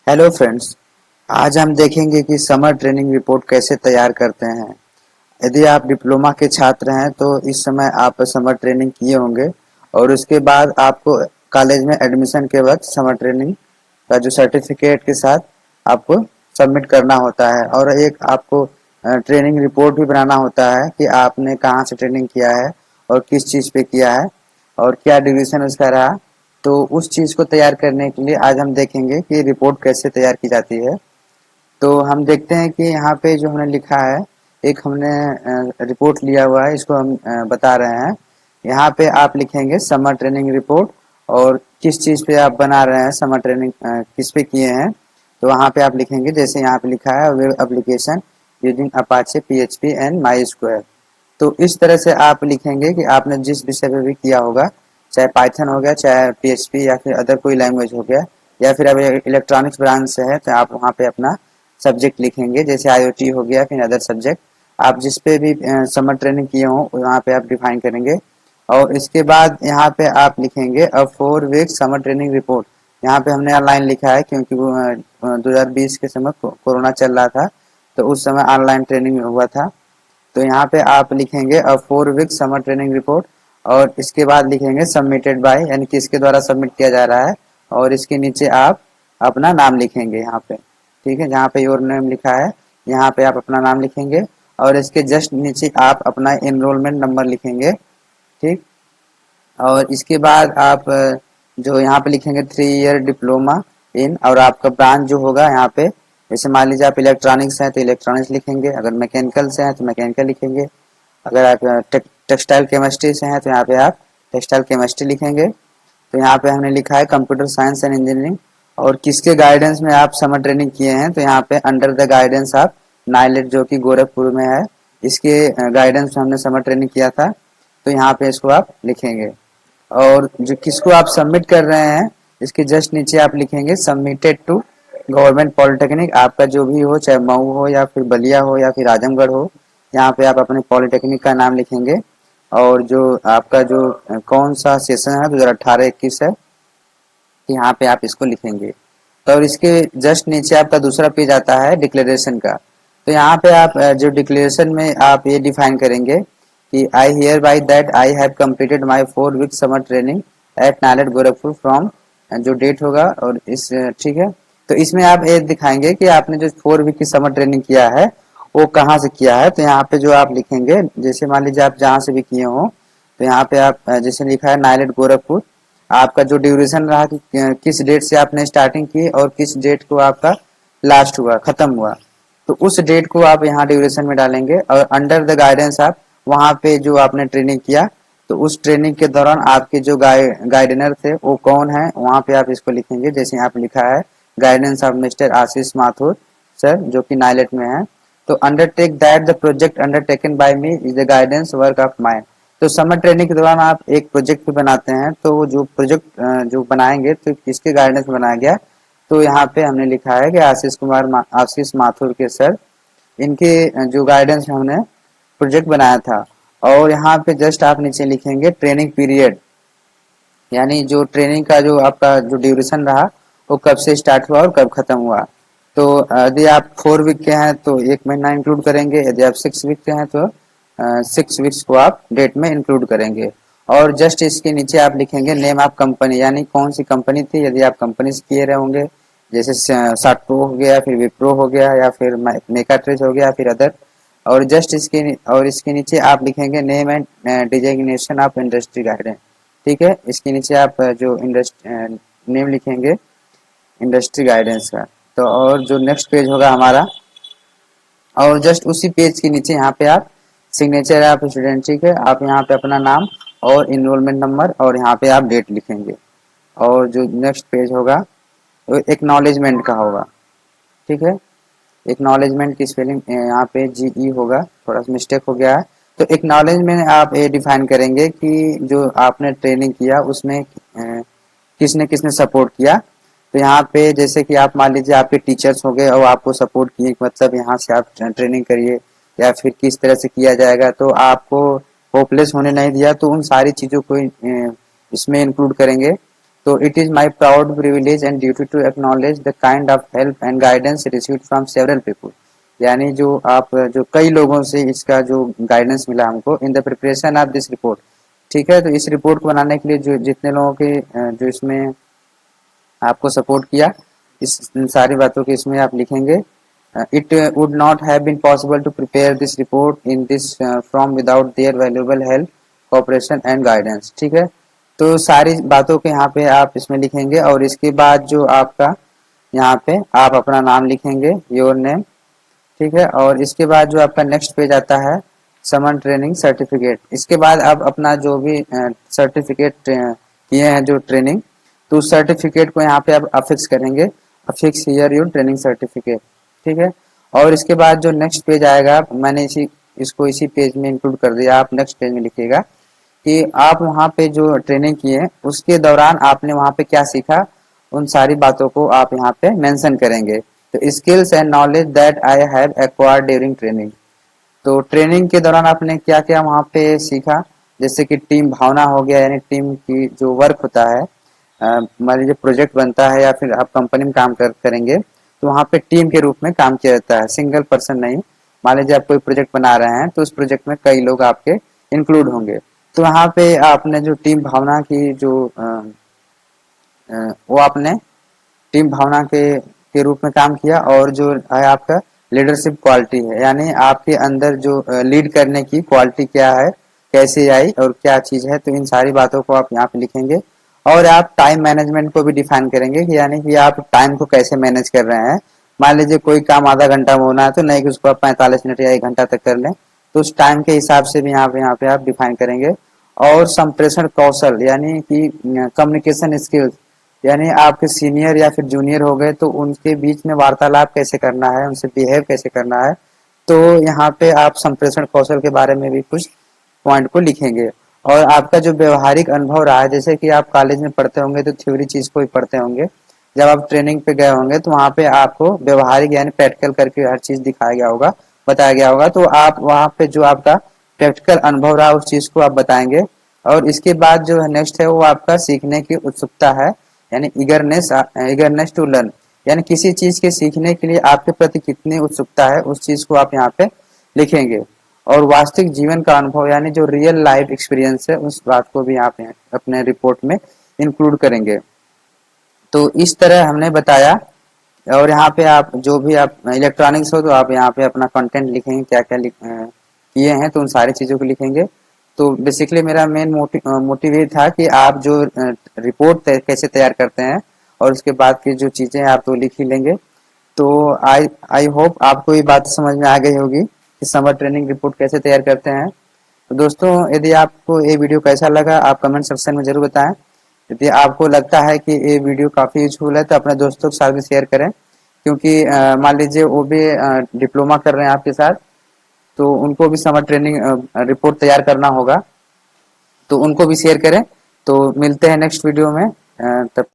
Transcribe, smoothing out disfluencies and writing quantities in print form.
Hello friends. आज हम देखेंगे कि समर ट्रेनिंग रिपोर्ट कैसे तैयार करते हैं। यदि आप डिप्लोमा के छात्र हैं तो इस समय आप समर ट्रेनिंग किए होंगे और उसके बाद आपको कॉलेज में एडमिशन के वक्त समर ट्रेनिंग का जो सर्टिफिकेट के साथ आपको सबमिट करना होता है और एक आपको ट्रेनिंग रिपोर्ट भी बनाना होता है कि आपने कहाँ से ट्रेनिंग किया है और किस चीज़ पे किया है और क्या डिवीज़न उसका रहा। तो उस चीज़ को तैयार करने के लिए आज हम देखेंगे कि रिपोर्ट कैसे तैयार की जाती है। तो हम देखते हैं कि यहाँ पे जो हमने लिखा है, एक हमने रिपोर्ट लिया हुआ है, इसको हम बता रहे हैं। यहाँ पे आप लिखेंगे समर ट्रेनिंग रिपोर्ट और किस चीज़ पे आप बना रहे हैं, समर ट्रेनिंग किस पे किए हैं। तो वहाँ पे आप लिखेंगे, जैसे यहाँ पे लिखा है web application using Apache PHP and my square. तो इस तरह से आप लिखेंगे कि आपने जिस विषय पे भी किया होगा, चाहे पाइथन हो गया, चाहे पीएचपी या फिर अदर कोई लैंग्वेज हो गया, या फिर अब इलेक्ट्रॉनिक्स ब्रांच से है तो आप वहाँ पे अपना सब्जेक्ट लिखेंगे, जैसे आईओटी हो गया फिर अदर सब्जेक्ट। आप जिस पे भी समर ट्रेनिंग किए हों वहाँ पे आप डिफाइन करेंगे और इसके बाद यहाँ पे आप लिखेंगे अ 4 वीक समर ट्रेनिंग रिपोर्ट। यहाँ पे हमने ऑनलाइन लिखा है क्योंकि वो 2020 के समय कोरोना चल रहा था, तो उस समय ऑनलाइन ट्रेनिंग हुआ था। तो यहाँ पे आप लिखेंगे अ 4 वीक समर ट्रेनिंग रिपोर्ट और इसके बाद लिखेंगे सबमिटेड बाय, यानी किसके द्वारा सबमिट किया जा रहा है, और इसके नीचे आप अपना नाम लिखेंगे यहाँ पे। ठीक है, जहाँ पे योर नेम लिखा है यहाँ पे आप अपना नाम लिखेंगे और इसके जस्ट नीचे आप अपना एनरोलमेंट नंबर लिखेंगे। ठीक, और इसके बाद आप जो यहाँ पे लिखेंगे 3 ईयर डिप्लोमा इन, और आपका ब्रांच जो होगा यहाँ पे, जैसे मान लीजिए आप इलेक्ट्रॉनिक्स हैं तो इलेक्ट्रॉनिक्स लिखेंगे, अगर मैकेनिकल से हैं तो मैकेनिकल लिखेंगे, अगर आप टेक्सटाइल केमिस्ट्री से हैं तो यहाँ पे आप टेक्सटाइल केमिस्ट्री लिखेंगे। तो यहाँ पे हमने लिखा है कंप्यूटर साइंस एंड इंजीनियरिंग, और किसके गाइडेंस में आप समर ट्रेनिंग किए हैं, तो यहाँ पे under the guidance of NIELIT जो कि गोरखपुर में है, इसके गाइडेंस में हमने समर ट्रेनिंग किया था। तो यहाँ पे इसको आप लिखेंगे और जो किसको आप सबमिट कर रहे हैं इसके जस्ट नीचे आप लिखेंगे सबमिटेड टू गवर्नमेंट पॉलिटेक्निक। आपका जो भी हो, चाहे मऊ हो या फिर बलिया हो या फिर आजमगढ़ हो, यहाँ पे आप अपने पॉलिटेक्निक का नाम लिखेंगे और जो आपका जो कौन सा सेशन है 2018-21 है, यहाँ पे आप इसको लिखेंगे। तो और इसके जस्ट नीचे आपका दूसरा पेज आता है डिक्लेरेशन का। तो यहाँ पे आप जो डिक्लेरेशन में आप ये डिफाइन करेंगे कि I hereby that I have completed my 4 week summer training at NIELIT Gorakhpur from, जो डेट होगा और इस ठीक है। तो इसमें आप ये दिखाएंगे कि आपने जो 4 वीक की समर ट्रेनिंग किया है वो कहाँ से किया है। तो यहाँ पे जो आप लिखेंगे, जैसे मान लीजिए आप जहाँ से भी किए हो, तो यहाँ पे आप जैसे लिखा है नाइलेट गोरखपुर, आपका जो ड्यूरेशन रहा कि किस डेट से आपने स्टार्टिंग की और किस डेट को आपका लास्ट हुआ, खत्म हुआ, तो उस डेट को आप यहाँ ड्यूरेशन में डालेंगे और अंडर द गाइडेंस आप वहाँ पे जो आपने ट्रेनिंग किया, तो उस ट्रेनिंग के दौरान आपके जो गाइडनर थे वो कौन है, वहाँ पे आप इसको लिखेंगे। जैसे यहाँ पे लिखा है guidance of mister Ashish Mathur sir, जो कि नाइलेट में है। तो undertake that the project undertaken by me is the guidance work of mine. तो समर ट्रेनिंग के दौरान आप एक प्रोजेक्ट भी बनाते हैं, तो वो जो प्रोजेक्ट जो बनाएंगे तो किसके गाइडेंस में बनाया गया, तो यहाँ पे हमने लिखा है कि आशीष माथुर के सर, इनके जो गाइडेंस में हमने प्रोजेक्ट बनाया था। और यहाँ पे जस्ट आप नीचे लिखेंगे ट्रेनिंग पीरियड, यानी जो ट्रेनिंग का जो आपका जो ड्यूरेशन रहा वो कब से स्टार्ट हुआ और कब खत्म हुआ। तो यदि आप 4 वीक के हैं तो 1 महीना इंक्लूड करेंगे, यदि आप 6 वीक के हैं तो 6 वीक्स को आप डेट में इंक्लूड करेंगे। और जस्ट इसके नीचे आप लिखेंगे नेम ऑफ कंपनी, यानी कौन सी कंपनी थी, यदि आप कंपनी से किए रहे होंगे, जैसे साटप्रो हो गया, फिर विप्रो हो गया, या फिर मेकाट्रेज हो गया, फिर अदर। और इसके नीचे आप लिखेंगे name and designation of industry guidance. ठीक है, इसके नीचे आप जो नेम लिखेंगे इंडस्ट्री गाइडेंस का। तो और जो नेक्स्ट पेज होगा हमारा, और जस्ट उसी पेज के नीचे यहाँ पे आप सिग्नेचर ऑफ स्टूडेंट, ठीक है, आप यहाँ पे अपना नाम और इनरोलमेंट नंबर और यहाँ पे आप डेट लिखेंगे। और जो नेक्स्ट पेज होगा वो एक्नॉलेजमेंट का होगा। ठीक है, एक्नॉलेजमेंट की स्पेलिंग यहाँ पे GE होगा, थोड़ा सा मिस्टेक हो गया है। तो एक्नॉलेजमेंट आप ये डिफाइन करेंगे कि जो आपने ट्रेनिंग किया उसमें किसने किसने सपोर्ट किया। तो यहाँ पे जैसे कि आप मान लीजिए आपके टीचर्स हो गए और आपको सपोर्ट किए, मतलब यहाँ से आप ट्रेनिंग करिए या फिर किस तरह से किया जाएगा, तो आपको होपलेस होने नहीं दिया, तो उन सारी चीज़ों को इसमें इंक्लूड करेंगे। तो it is my proud privilege and duty to acknowledge the kind of help and guidance received from several people, यानी जो आप जो कई लोगों से इसका जो गाइडेंस मिला हमको in the preparation of this report. ठीक है, तो इस रिपोर्ट को बनाने के लिए जो जितने लोगों के जो इसमें आपको सपोर्ट किया, इस इन सारी बातों के इसमें आप लिखेंगे। It would not have been possible to prepare this report in this from without their valuable help, cooperation and guidance. ठीक है, तो सारी बातों के यहाँ पे आप इसमें लिखेंगे और इसके बाद जो आपका यहाँ पे आप अपना नाम लिखेंगे, योर नेम। ठीक है, और इसके बाद जो आपका नेक्स्ट पेज आता है समन ट्रेनिंग सर्टिफिकेट। इसके बाद आप अपना जो भी सर्टिफिकेट किए हैं जो ट्रेनिंग, तो उस सर्टिफिकेट को यहाँ पे आप अफिक्स करेंगे, affix here your training certificate. ठीक है, और इसके बाद जो नेक्स्ट पेज आएगा, मैंने इसको इसी पेज में इंक्लूड कर दिया, आप नेक्स्ट पेज में लिखिएगा कि आप वहाँ पे जो ट्रेनिंग किए उसके दौरान आपने वहाँ पे क्या सीखा, उन सारी बातों को आप यहाँ पे मेंशन करेंगे। तो skills and knowledge that I have acquired during training, तो ट्रेनिंग के दौरान आपने क्या क्या वहाँ पे सीखा, जैसे कि टीम भावना हो गया, यानी टीम की जो वर्क होता है, मान लीजिए प्रोजेक्ट बनता है या फिर आप कंपनी में काम करेंगे, तो वहाँ पे टीम के रूप में काम किया जाता है, सिंगल पर्सन नहीं। मान लीजिए आप कोई प्रोजेक्ट बना रहे हैं तो उस प्रोजेक्ट में कई लोग आपके इंक्लूड होंगे, तो वहाँ पे आपने जो टीम भावना की जो वो आपने टीम भावना के रूप में काम किया। और जो है आपका लीडरशिप क्वालिटी है, यानी आपके अंदर जो लीड करने की क्वालिटी क्या है, कैसे आई और क्या चीज है, तो इन सारी बातों को आप यहाँ पे लिखेंगे। और आप टाइम मैनेजमेंट को भी डिफाइन करेंगे कि यानी कि आप टाइम को कैसे मैनेज कर रहे हैं। मान लीजिए कोई काम आधा घंटा में होना है, तो नहीं कि उसको आप 45 मिनट या 1 घंटा तक कर लें, तो उस टाइम के हिसाब से भी यहाँ पे आप डिफाइन करेंगे। और संप्रेषण कौशल यानी कि कम्युनिकेशन स्किल्स, यानी आपके सीनियर या फिर जूनियर हो गए तो उनके बीच में वार्तालाप कैसे करना है, उनसे बिहेव कैसे करना है, तो यहाँ पे आप संप्रेषण कौशल के बारे में भी कुछ पॉइंट को लिखेंगे। और आपका जो व्यवहारिक अनुभव रहा है, जैसे कि आप कॉलेज में पढ़ते होंगे तो थ्योरी चीज को ही पढ़ते होंगे, जब आप ट्रेनिंग पे गए होंगे तो वहाँ पे आपको व्यवहारिक यानी प्रैक्टिकल करके हर चीज दिखाया गया होगा, बताया गया होगा, तो आप वहाँ पे जो आपका प्रैक्टिकल अनुभव रहा उस चीज को आप बताएंगे। और इसके बाद जो है नेक्स्ट है वो आपका सीखने की उत्सुकता है, यानी ईगरनेस टू लर्न, यानी किसी चीज के सीखने के लिए आपके प्रति कितनी उत्सुकता है उस चीज को आप यहाँ पे लिखेंगे। और वास्तविक जीवन का अनुभव यानी जो रियल लाइफ एक्सपीरियंस है उस बात को भी आप अपने रिपोर्ट में इंक्लूड करेंगे। तो इस तरह हमने बताया। और यहाँ पे आप जो भी आप इलेक्ट्रॉनिक्स हो तो आप यहाँ पे अपना कंटेंट लिखेंगे, क्या क्या किए हैं तो उन सारी चीजों को लिखेंगे। तो बेसिकली मेरा मेन मोटिव ये था कि आप जो रिपोर्ट कैसे तैयार करते हैं और उसके बाद की जो चीजें आप तो लिख ही लेंगे। तो आई आई होप आपको ये बात समझ में आ गई होगी कि समर ट्रेनिंग रिपोर्ट कैसे तैयार करते हैं। तो दोस्तों, यदि आपको ये वीडियो कैसा लगा आप कमेंट सेक्शन में जरूर बताएं। यदि आपको लगता है कि ये वीडियो काफी यूजफुल है तो अपने दोस्तों के साथ भी शेयर करें, क्योंकि मान लीजिए वो भी डिप्लोमा कर रहे हैं आपके साथ, तो उनको भी समर ट्रेनिंग रिपोर्ट तैयार करना होगा, तो उनको भी शेयर करें। तो मिलते हैं नेक्स्ट वीडियो में, तब